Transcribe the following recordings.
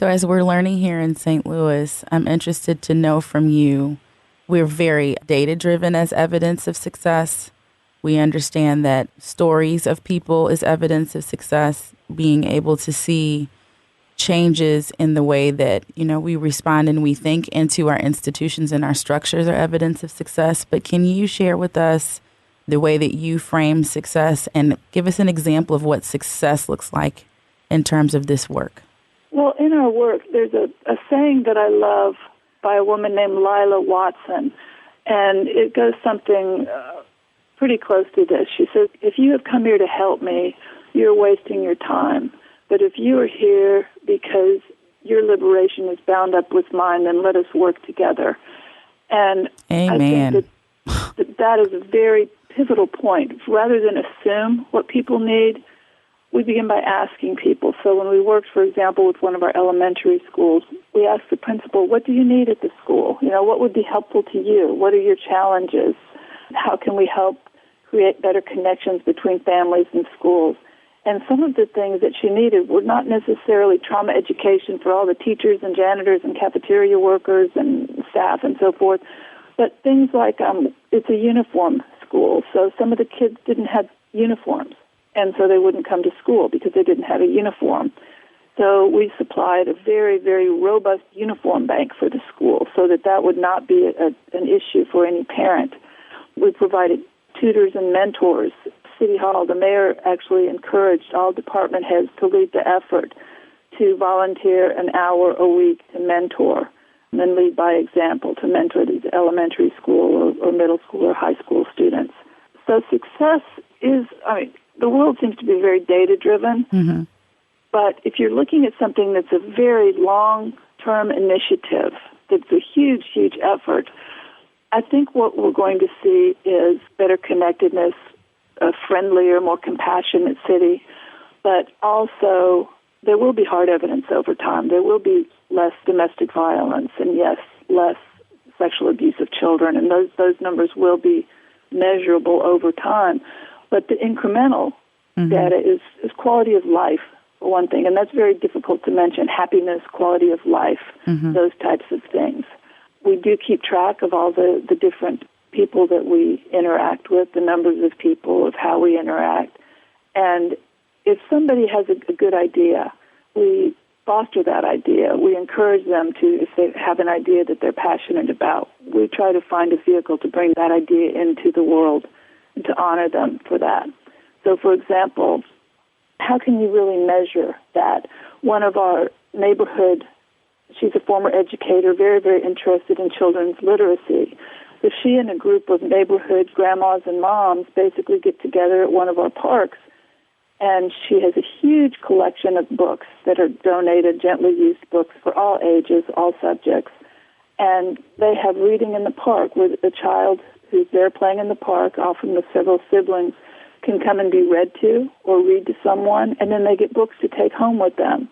So as we're learning here in St. Louis, I'm interested to know from you, we're very data-driven as evidence of success. We understand that stories of people is evidence of success, being able to see changes in the way that, we respond and we think into our institutions and our structures are evidence of success. But can you share with us the way that you frame success and give us an example of what success looks like in terms of this work? Well, in our work, there's a saying that I love by a woman named Lila Watson, and it goes something pretty close to this. She says, if you have come here to help me, you're wasting your time. But if you are here because your liberation is bound up with mine, then let us work together. And Amen. I think that is a very pivotal point. Rather than assume what people need, we begin by asking people. So when we worked, for example, with one of our elementary schools, we asked the principal, what do you need at the school? What would be helpful to you? What are your challenges? How can we help create better connections between families and schools? And some of the things that she needed were not necessarily trauma education for all the teachers and janitors and cafeteria workers and staff and so forth, but things like it's a uniform school, so some of the kids didn't have uniforms, and so they wouldn't come to school because they didn't have a uniform. So we supplied a very, very robust uniform bank for the school so that would not be an issue for any parent. We provided tutors and mentors. City Hall, the mayor actually encouraged all department heads to lead the effort to volunteer an hour a week to mentor and then lead by example to mentor these elementary school or middle school or high school students. So success is, the world seems to be very data-driven, Mm-hmm. but if you're looking at something that's a very long-term initiative, that's a huge, huge effort, I think what we're going to see is better connectedness, a friendlier, more compassionate city, but also there will be hard evidence over time. There will be less domestic violence and, yes, less sexual abuse of children, and those numbers will be measurable over time. But the incremental data is quality of life, for one thing, and that's very difficult to mention, happiness, quality of life, those types of things. We do keep track of all the different people that we interact with, the numbers of people, of how we interact. And if somebody has a good idea, we foster that idea. We encourage them to, if they have an idea that they're passionate about, we try to find a vehicle to bring that idea into the world and to honor them for that. So, for example, how can you really measure that? One of our neighborhood, she's a former educator, very, very interested in children's literacy. So she and a group of neighborhood grandmas and moms basically get together at one of our parks, and she has a huge collection of books that are donated, gently used books for all ages, all subjects. And they have reading in the park where the child who's there playing in the park, often with several siblings, can come and be read to or read to someone, and then they get books to take home with them.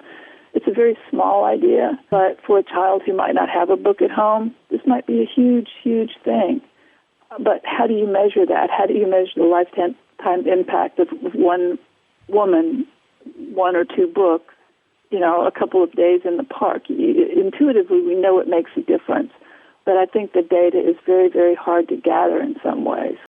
It's a very small idea, but for a child who might not have a book at home, this might be a huge, huge thing. But how do you measure that? How do you measure the lifetime impact of one woman, one or two books, a couple of days in the park? Intuitively, we know it makes a difference. But I think the data is very, very hard to gather in some ways.